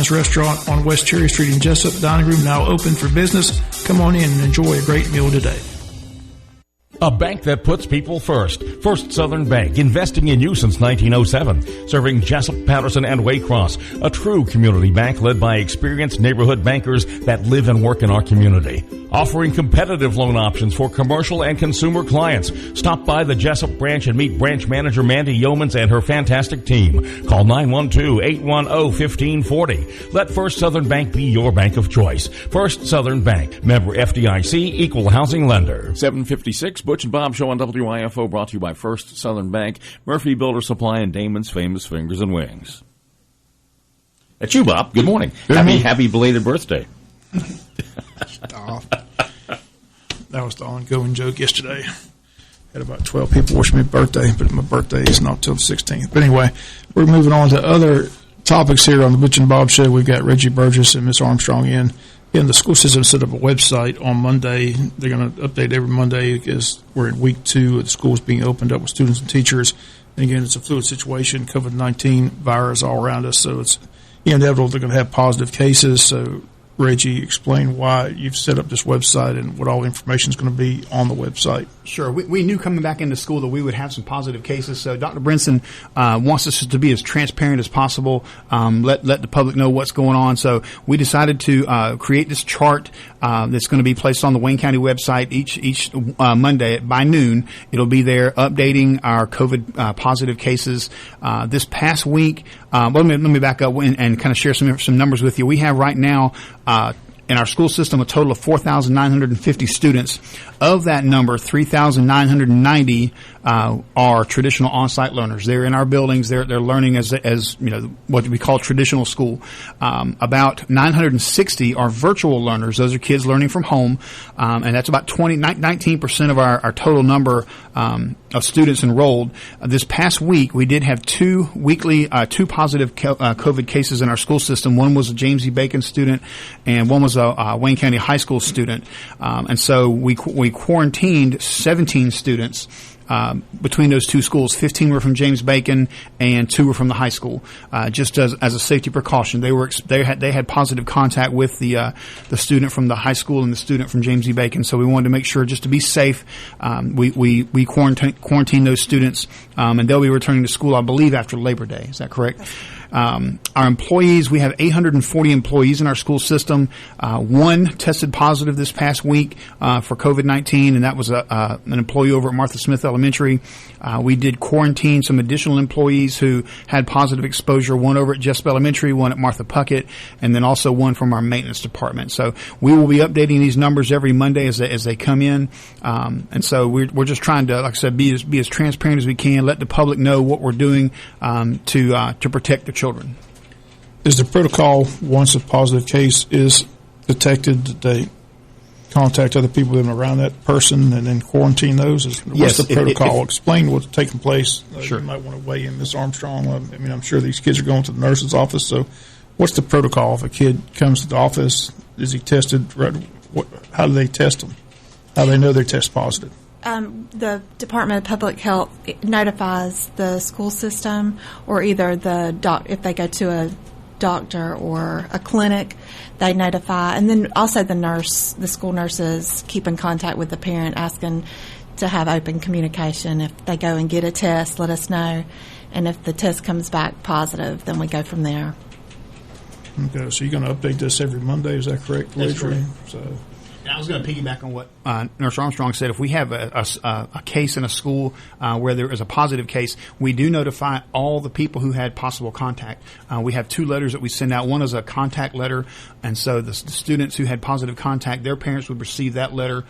Men's Restaurant on West Cherry Street in Jessup. Dining room now open for business. Come on in and enjoy a great meal today. A bank that puts people first. First Southern Bank, investing in you since 1907. Serving Jessup, Patterson, and Waycross. A true community bank led by experienced neighborhood bankers that live and work in our community. Offering competitive loan options for commercial and consumer clients. Stop by the Jessup branch and meet branch manager Mandy Yeomans and her fantastic team. Call 912-810-1540. Let First Southern Bank be your bank of choice. First Southern Bank. Member FDIC, Equal Housing Lender. 756, Butch and Bob Show on WIFO, brought to you by First Southern Bank, Murphy Builder Supply, and Damon's Famous Fingers and Wings. That's you, Bob. Good morning. Happy belated birthday. Stop. That was the ongoing joke yesterday. Had about 12 people wish me birthday, but my birthday is not till the 16th. But anyway, we're moving on to other topics here on the Butch and Bob Show. We've got Reggie Burgess and Miss Armstrong in. And the school system set up a website on Monday. They're going to update every Monday because we're in week 2 of the schools being opened up with students and teachers. And again, it's a fluid situation, COVID-19 virus all around us, so it's inevitable they're going to have positive cases. So Reggie, explain why you've set up this website and what all the information is going to be on the website. Sure. We knew coming back into school that we would have some positive cases. So Dr. Brinson wants us to be as transparent as possible, let the public know what's going on. So we decided to create this chart that's going to be placed on the Wayne County website each Monday by noon. It'll be there updating our COVID positive cases. This past week, let me back up and kind of share some numbers with you. We have right now in our school system a total of 4,950 students. Of that number, 3,990 are traditional on-site learners. They're in our buildings. They're learning as you know what we call traditional school. About 960 are virtual learners. Those are kids learning from home, and that's about 19% of our total number of students enrolled. This past week, we did have two positive COVID cases in our school system. One was a James E. Bacon student, and one was a Wayne County High School student. And so we quarantined 17 students between those two schools. 15 were from James Bacon and 2 were from the high school, just as a safety precaution. They had positive contact with the student from the high school and the student from James E. Bacon. So we wanted to make sure, just to be safe, we quarantine those students, and they'll be returning to school, I believe, after Labor Day. Is that correct? Our employees, we have 840 employees in our school system. One tested positive this past week for COVID-19, and that was an employee over at Martha Smith Elementary. We did quarantine some additional employees who had positive exposure, one over at Jessup Elementary, one at Martha Puckett, and then also one from our maintenance department. So we will be updating these numbers every Monday as they come in. And so we're just trying to, like I said, be as transparent as we can, let the public know what we're doing to protect the children. Is the protocol, once a positive case is detected, that they contact other people that are around that person and then quarantine those? What's the protocol? Explain what's taking place. Sure. You might want to weigh in, Ms. Armstrong. I mean, I'm sure these kids are going to the nurse's office. So what's the protocol? If a kid comes to the office, is he tested? How do they test them? How do they know they test positive? The Department of Public Health notifies the school system, or either if they go to a doctor or a clinic, they notify, and then also the school nurses keep in contact with the parent, asking to have open communication. If they go and get a test, let us know, and if the test comes back positive, then we go from there. Okay, so you're going to update this every Monday, is that correct? That's correct. So. I was going to piggyback on what Nurse Armstrong said. If we have a case in a school where there is a positive case, we do notify all the people who had possible contact. We have 2 letters that we send out. One is a contact letter, and so the students who had positive contact, their parents would receive that letter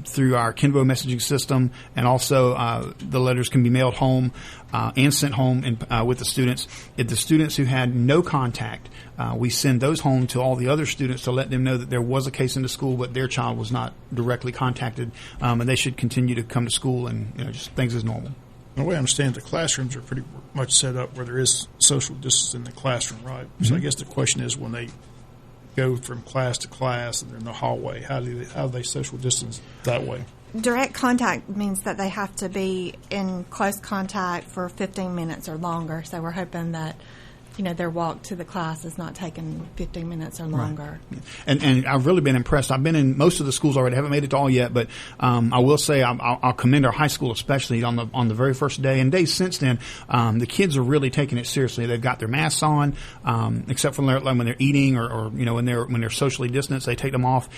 through our Kinvo messaging system, and also the letters can be mailed home and sent home with the students. If the students who had no contact, we send those home to all the other students to let them know that there was a case in the school, but their child was not directly contacted, and they should continue to come to school and just things as normal. The way I understand it, the classrooms are pretty much set up where there is social distance in the classroom, right? Mm-hmm. So I guess the question is, when they go from class to class and they're in the hallway, how do they social distance that way? Direct contact means that they have to be in close contact for 15 minutes or longer. So we're hoping that their walk to the class is not taking 15 minutes or longer. Right. And I've really been impressed. I've been in most of the schools already. I haven't made it to all yet, but I will say I'll commend our high school especially on the very first day and days since then. The kids are really taking it seriously. They've got their masks on, except for when they're eating or when they're socially distanced, they take them off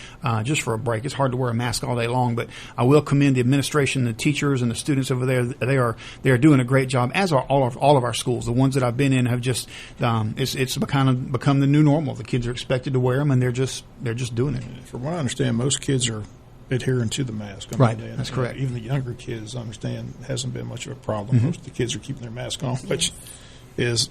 just for a break. It's hard to wear a mask all day long, but I will commend the administration, the teachers, and the students over there. They are doing a great job, as are all of our schools. The ones that I've been in have just it's kind of become the new normal. The kids are expected to wear them, and they're just doing it. From what I understand, most kids are adhering to the mask. Right, that's correct. Even the younger kids, I understand, hasn't been much of a problem. Most of the kids are keeping their mask on, which is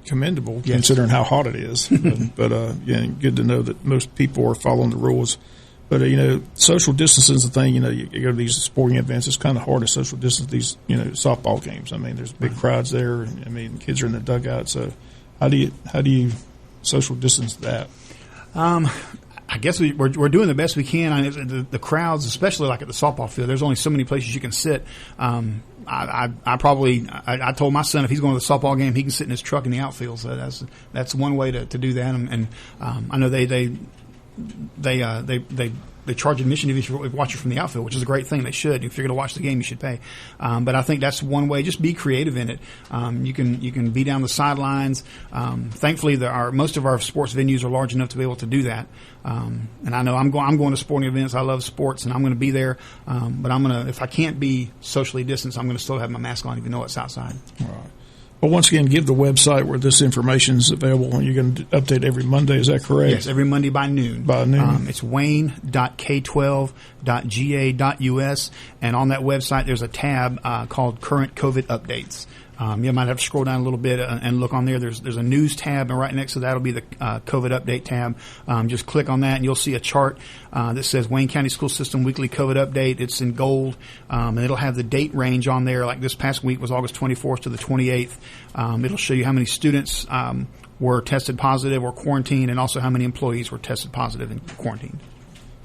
commendable considering how hot it is. but good to know that most people are following the rules. But, social distancing is the thing. You go to these sporting events, it's kind of hard to social distance these, softball games. I mean, there's big crowds there. I mean, kids are in the dugout. So how do you social distance that? I guess we're doing the best we can. The crowds, especially like at the softball field, there's only so many places you can sit. I told my son if he's going to the softball game, he can sit in his truck in the outfield. So that's one way to do that. And I know they charge admission if you watch it from the outfield, which is a great thing. They should. If you're going to watch the game, you should pay. But I think that's one way. Just be creative in it. You can be down the sidelines. Thankfully, most of our sports venues are large enough to be able to do that. And I know I'm going to sporting events. I love sports, and I'm going to be there. But if I can't be socially distanced, I'm going to still have my mask on, even though it's outside. All right. Well, once again, give the website where this information is available, and you're going to update every Monday. Is that correct? Yes, every Monday by noon. It's wayne.k12.ga.us, and on that website there's a tab called Current COVID Updates. You might have to scroll down a little bit and look on there. There's a news tab, and right next to that will be the COVID update tab. Just click on that, and you'll see a chart that says Wayne County School System Weekly COVID Update. It's in gold, and it'll have the date range on there. Like this past week was August 24th to the 28th. It'll show you how many students were tested positive or quarantined, and also how many employees were tested positive and quarantined.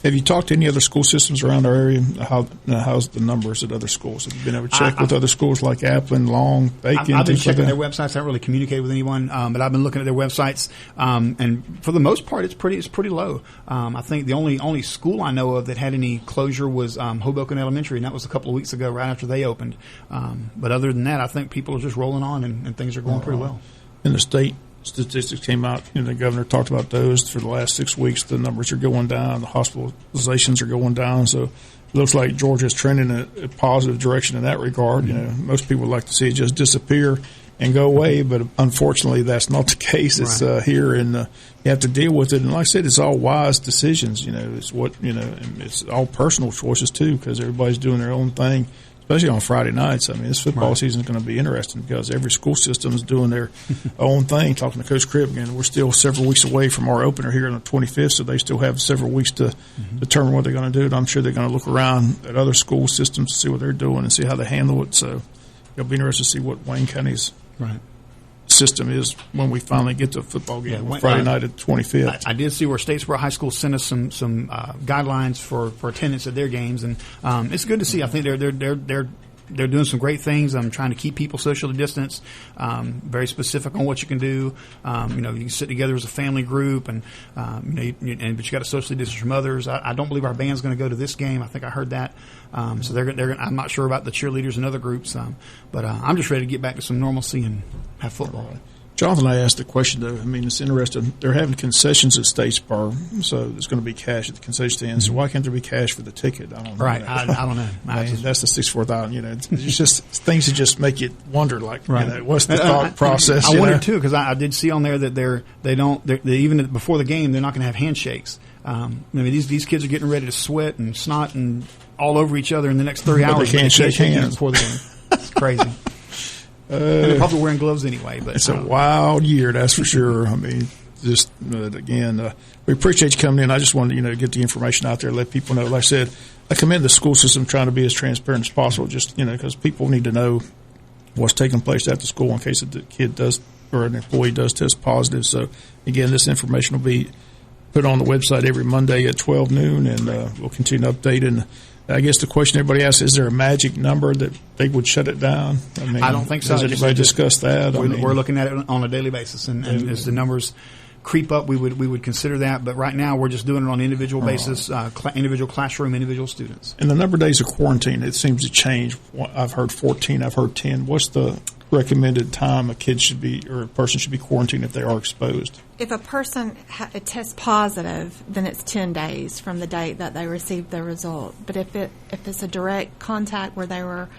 Have you talked to any other school systems around our area? How's the numbers at other schools? Have you been able to check with other schools like Appleton, Long, Bacon? I've been checking their websites. I haven't really communicated with anyone, but I've been looking at their websites, and for the most part, it's pretty low. I think the only school I know of that had any closure was Hoboken Elementary, and that was a couple of weeks ago, right after they opened. But other than that, I think people are just rolling on, and things are going pretty well. In the state, statistics came out, the governor talked about those for the last 6 weeks. The numbers are going down, the hospitalizations are going down. So it looks like Georgia's trending in a positive direction in that regard. Most people would like to see it just disappear and go away, but unfortunately that's not the case. It's here, and you have to deal with it. And like I said, it's all wise decisions. It's and it's all personal choices too, because everybody's doing their own thing. Especially on Friday nights. I mean, this football season is going to be interesting because every school system is doing their own thing. Talking to Coach Cribb again, we're still several weeks away from our opener here on the 25th, so they still have several weeks to determine what they're going to do. And I'm sure they're going to look around at other school systems to see what they're doing and see how they handle it. So it'll be interesting to see what Wayne County's system is when we finally get to a football game on Friday night at the 25th. I did see where Statesboro High School sent us some guidelines for attendance at their games, and it's good to see. I think they're doing some great things. I'm trying to keep people socially distanced, very specific on what you can do. You can sit together as a family group, and but you got to socially distance from others. I don't believe our band's going to go to this game. I think I heard that. So they're. I'm not sure about the cheerleaders and other groups, but I'm just ready to get back to some normalcy and have football. Jonathan and I asked the question, though. I mean, it's interesting. They're having concessions at Statesboro, so there's going to be cash at the concession stand. So why can't there be cash for the ticket? I don't know. Right. I don't know. That's the 64,000. It's just things that just make you wonder, like, what's the thought process? I wondered, too, because I did see on there that they even before the game, they're not going to have handshakes. These kids are getting ready to sweat and snot and all over each other in the next 3 hours. They can't shake hands before the game. It's crazy. And they're probably wearing gloves anyway. But it's a wild year, that's for sure. I mean, just again, we appreciate you coming in. I just wanted to get the information out there, let people know. Like I said, I commend the school system trying to be as transparent as possible. Just because people need to know what's taking place at the school in case the kid does or an employee does test positive. So again, this information will be put on the website every Monday at 12 noon, and we'll continue to update. And I guess the question everybody asks, is there a magic number that they would shut it down? I mean, I don't think so. Has anybody discussed that? We're looking at it on a daily basis, and as the numbers creep up, we would consider that. But right now, we're just doing it on an individual basis, individual classroom, individual students. And the number of days of quarantine, it seems to change. I've heard 14, I've heard 10. What's the recommended time a kid should be, or a person should be quarantined if they are exposed? If a person tests positive, then it's 10 days from the date that they received their result. But if it's a direct contact where they were,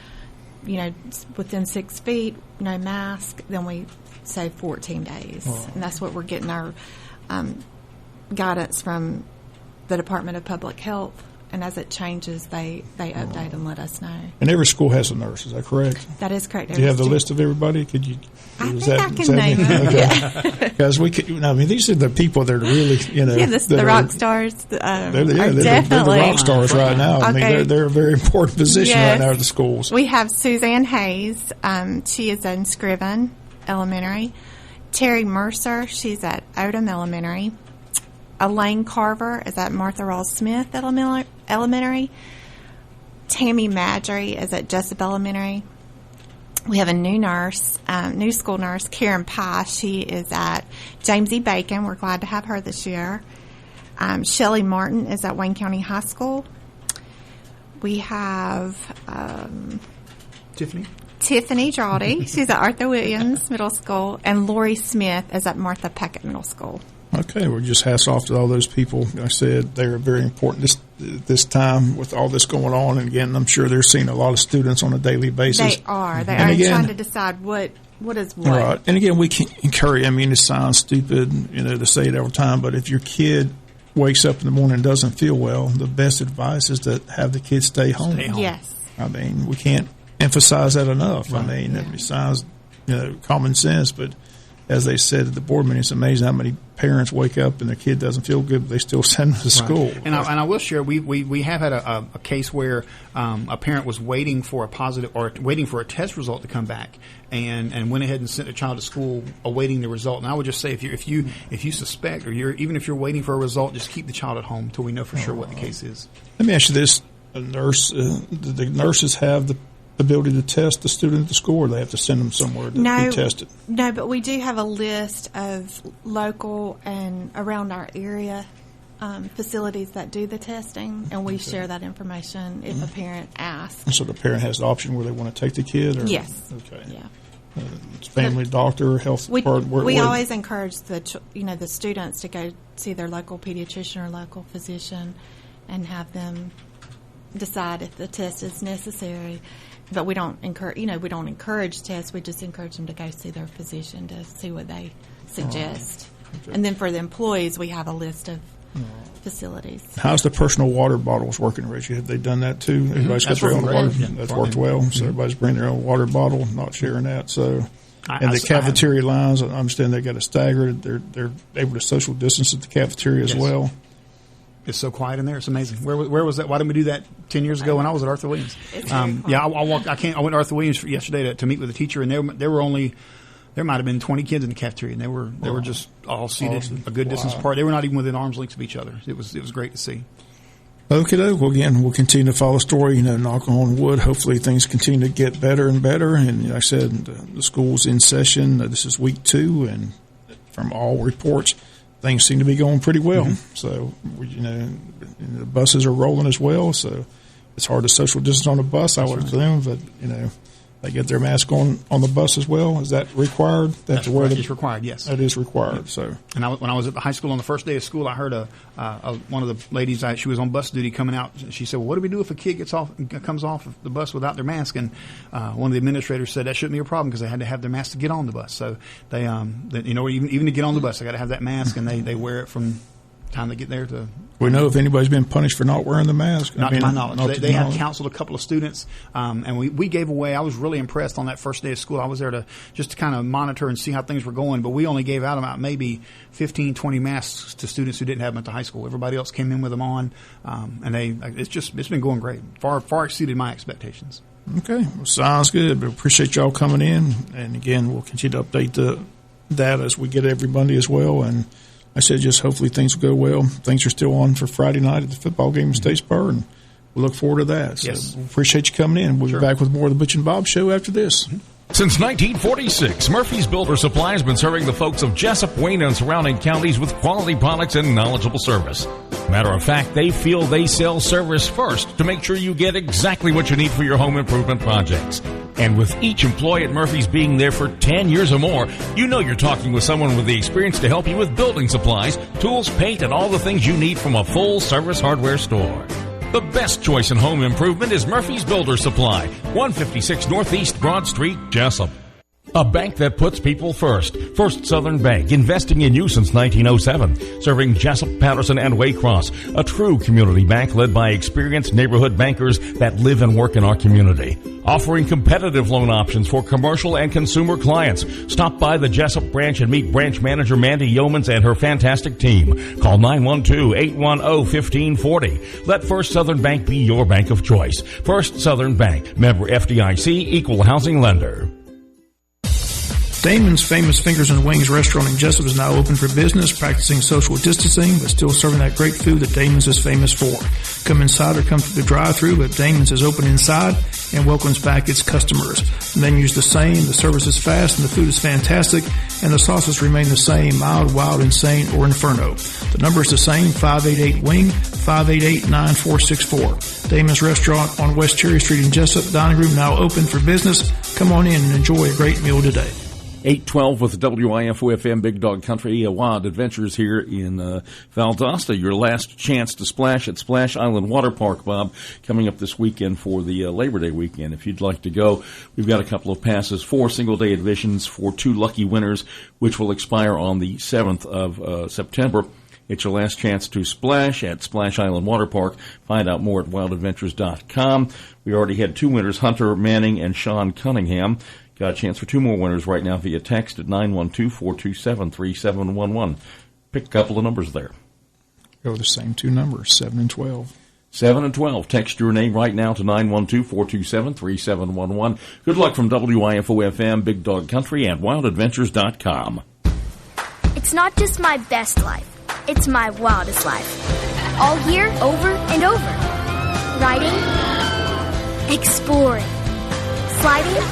within 6 feet, no mask, then we say 14 days. And that's what we're getting our guidance from the Department of Public Health. And as it changes, they update and let us know. And every school has a nurse, is that correct? That is correct. Do you have the list of everybody? Could you? I can name them. Okay. Because these are the people that are really, the rock stars. They're the rock stars right now. I mean, they're a very important position right now at the schools. We have Suzanne Hayes. She is in Scriven Elementary. Terry Mercer. She's at Odom Elementary. Elaine Carver is at Martha Rawls Smith Elementary. Tammy Madry is at Jessup Elementary. We have a new nurse, new school nurse, Karen Pye. She is at James E. Bacon. We're glad to have her this year. Shelley Martin is at Wayne County High School. We have Tiffany Drawdy. She's at Arthur Williams Middle School. And Lori Smith is at Martha Peckett Middle School. Okay, well, just hats off to all those people. Like I said, they're very important this time with all this going on. And again, I'm sure they're seeing a lot of students on a daily basis. They are. They are trying to decide what is what. Right. And again, we can encourage. I mean, it sounds stupid, to say it every time, but if your kid wakes up in the morning and doesn't feel well, the best advice is to have the kid stay home. Yes. I mean, we can't emphasize that enough. Right. I mean, it sounds common sense, but as they said at the board meeting, it's amazing how many parents wake up and their kid doesn't feel good, but they still send them to school. Right. And I will share, we have had a case where a parent was waiting for a positive or waiting for a test result to come back, and went ahead and sent a child to school awaiting the result. And I would just say, if you suspect, or even if you're waiting for a result, just keep the child at home until we know for sure what the case is. Let me ask you this: the nurses have the ability to test the student at the school, or they have to send them somewhere to be tested? No, but we do have a list of local and around our area facilities that do the testing, and we share that information if a parent asks. And so the parent has the option where they want to take the kid? Or? Yes. Okay. Yeah. It's family doctor, health department. We always encourage the students to go see their local pediatrician or local physician and have them decide if the test is necessary. But we don't encourage tests. We just encourage them to go see their physician to see what they suggest. Okay. And then for the employees, we have a list of facilities. How's the personal water bottles working, Reggie? Have they done that too? Everybody's got their own water. That's worked well. So everybody's bringing their own water bottle, not sharing that. So, and the cafeteria lines, I understand they got it staggered. They're able to social distance at the cafeteria as well. It's so quiet in there. It's amazing. Where was that? Why didn't we do that 10 years ago when I was at Arthur Williams? I went to Arthur Williams yesterday to meet with a teacher, and there might have been 20 kids in the cafeteria, and they were just all seated a good distance apart. They were not even within arm's length of each other. It was great to see. Okay, well, again, we'll continue to follow the story. Knock on wood. Hopefully, things continue to get better and better. And like I said, the school's in session. This is week 2, and from all reports, things seem to be going pretty well. Mm-hmm. So, the buses are rolling as well. So, it's hard to social distance on a bus, I would assume. But, they get their mask on the bus as well. Is that required? That's required, yes. That is required. So, and when I was at the high school on the first day of school, I heard one of the ladies, she was on bus duty coming out. She said, well, what do we do if a kid comes off the bus without their mask? And one of the administrators said that shouldn't be a problem because they had to have their mask to get on the bus. So they even to get on the bus, they got to have that mask, and they wear it from time they get there to. We know if anybody's been punished for not wearing the mask. Not to my knowledge. They have counseled a couple of students, and we gave away. I was really impressed on that first day of school. I was there to kind of monitor and see how things were going, but we only gave out about maybe 15, 20 masks to students who didn't have them at the high school. Everybody else came in with them on, and it's been going great. Far exceeded my expectations. Okay, well, sounds good. But appreciate y'all coming in, and again, we'll continue to update the data as we get every Monday as well. And I said, just hopefully things will go well. Things are still on for Friday night at the football game in Statesboro, and we'll look forward to that. So Yes. we appreciate you coming in. We'll be back with more of the Butch and Bob Show after this. Since 1946, Murphy's Builder Supply has been serving the folks of Jessup, Wayne, and surrounding counties with quality products and knowledgeable service. Matter of fact, they feel they sell service first to make sure you get exactly what you need for your home improvement projects. And with each employee at Murphy's being there for 10 years or more, you know you're talking with someone with the experience to help you with building supplies, tools, paint, and all the things you need from a full-service hardware store. The best choice in home improvement is Murphy's Builder Supply, 156 Northeast Broad Street, Jessup. A bank that puts people first. First Southern Bank, investing in you since 1907. Serving Jessup, Patterson, and Waycross. A true community bank led by experienced neighborhood bankers that live and work in our community. Offering competitive loan options for commercial and consumer clients. Stop by the Jessup branch and meet branch manager Mandy Yeomans and her fantastic team. Call 912-810-1540. Let First Southern Bank be your bank of choice. First Southern Bank, member FDIC, equal housing lender. Damon's Famous Fingers and Wings restaurant in Jessup is now open for business, practicing social distancing, but still serving that great food that Damon's is famous for. Come inside or come through the drive-thru, but Damon's is open inside and welcomes back its customers. The menu's the same, the service is fast, and the food is fantastic, and the sauces remain the same, mild, wild, insane, or inferno. The number is the same, 588-WING, 588-9464. Damon's Restaurant on West Cherry Street in Jessup. Dining room now open for business. Come on in and enjoy a great meal today. 812 with WIFO-FM Big Dog Country, Wild Adventures here in Valdosta. Your last chance to splash at Splash Island Water Park, Bob, coming up this weekend for the Labor Day weekend. If you'd like to go, we've got a couple of passes, 4 single-day admissions for 2 lucky winners, which will expire on the 7th of September. It's your last chance to splash at Splash Island Water Park. Find out more at wildadventures.com. We already had 2 winners, Hunter Manning and Sean Cunningham. Got a chance for 2 more winners right now via text at 912-427-3711. Pick a couple of numbers there. Go the same 2 numbers, 7 and 12. 7 and 12. Text your name right now to 912-427-3711. Good luck from WIFO-FM, Big Dog Country, and wildadventures.com. It's not just my best life. It's my wildest life. All year, over and over. Riding, exploring, sliding,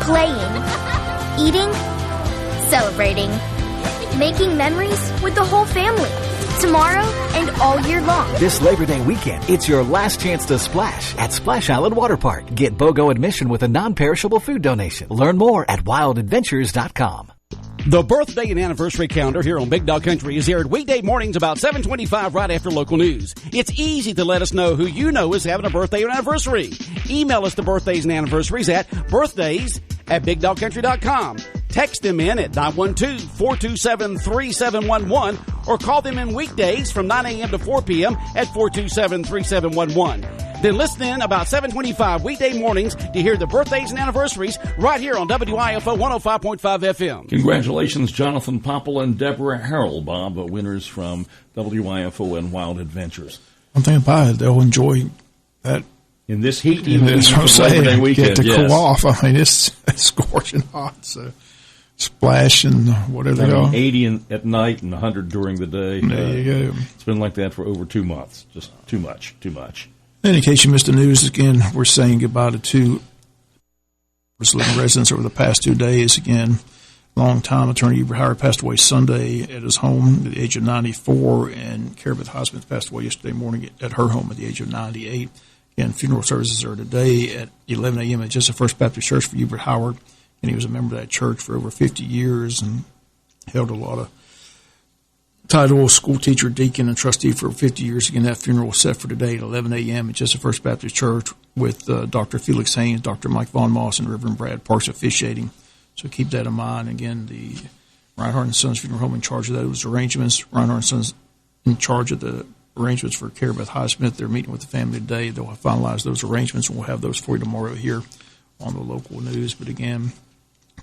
playing, eating, celebrating, making memories with the whole family, tomorrow and all year long. This Labor Day weekend, it's your last chance to splash at Splash Island Water Park. Get BOGO admission with a non-perishable food donation. Learn more at wildadventures.com. The birthday and anniversary calendar here on Big Dog Country is aired weekday mornings about 7:25 right after local news. It's easy to let us know who you know is having a birthday or anniversary. Email us the birthdays and anniversaries at birthdays@bigdogcountry.com. Text them in at 912-427-3711 or call them in weekdays from 9 a.m. to 4 p.m. at 427-3711. Then listen in about 7:25 weekday mornings to hear the birthdays and anniversaries right here on WIFO 105.5 FM. Congratulations, Jonathan Popple and Deborah Harrell, Bob, winners from WIFO and Wild Adventures. One thing about it, they'll enjoy that. In this heat, Even Labor Day weekend, get to yes. cool off. I mean, it's scorching hot. So splash and whatever they are. 80 at night and 100 during the day. There you go. It's been like that for over 2 months. Just too much. In case you missed the news, again, we're saying goodbye to 2 living residents over the past 2 days. Again, long-time attorney Hubert Howard passed away Sunday at his home at the age of 94, and Carrie Beth Hosmith passed away yesterday morning at her home at the age of 98. Again, funeral services are today at 11 a.m. at Jessup First Baptist Church for Hubert Howard, and he was a member of that church for over 50 years and held a lot of title, school teacher, deacon, and trustee for 50 years. Again, that funeral was set for today at 11 a.m. at Jessup First Baptist Church with Dr. Felix Haynes, Dr. Mike Von Moss, and Reverend Brad Parks officiating. So keep that in mind. Again, the Reinhardt and Sons Funeral Home in charge of those arrangements. Reinhardt and Sons in charge of the arrangements for Carrie Beth Highsmith. They're meeting with the family today. They'll finalize those arrangements, and we'll have those for you tomorrow here on the local news. But again,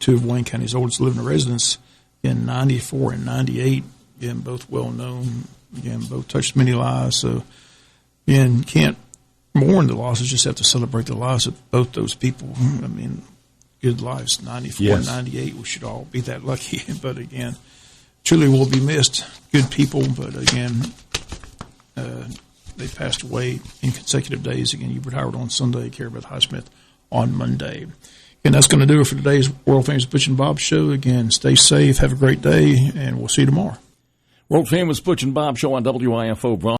2 of Wayne County's oldest living residents, again, 94 and 98. Again, both well known. Again, both touched many lives. So, again, can't mourn the losses, just have to celebrate the lives of both those people. I mean, good lives, 94 and 98. We should all be that lucky. But again, truly will be missed. Good people, but again, They passed away in consecutive days. Again, you retired on Sunday, Carrie Beth Highsmith on Monday. And that's going to do it for today's World Famous Butch and Bob Show. Again, stay safe, have a great day, and we'll see you tomorrow. World Famous Butch and Bob Show on WIFO brought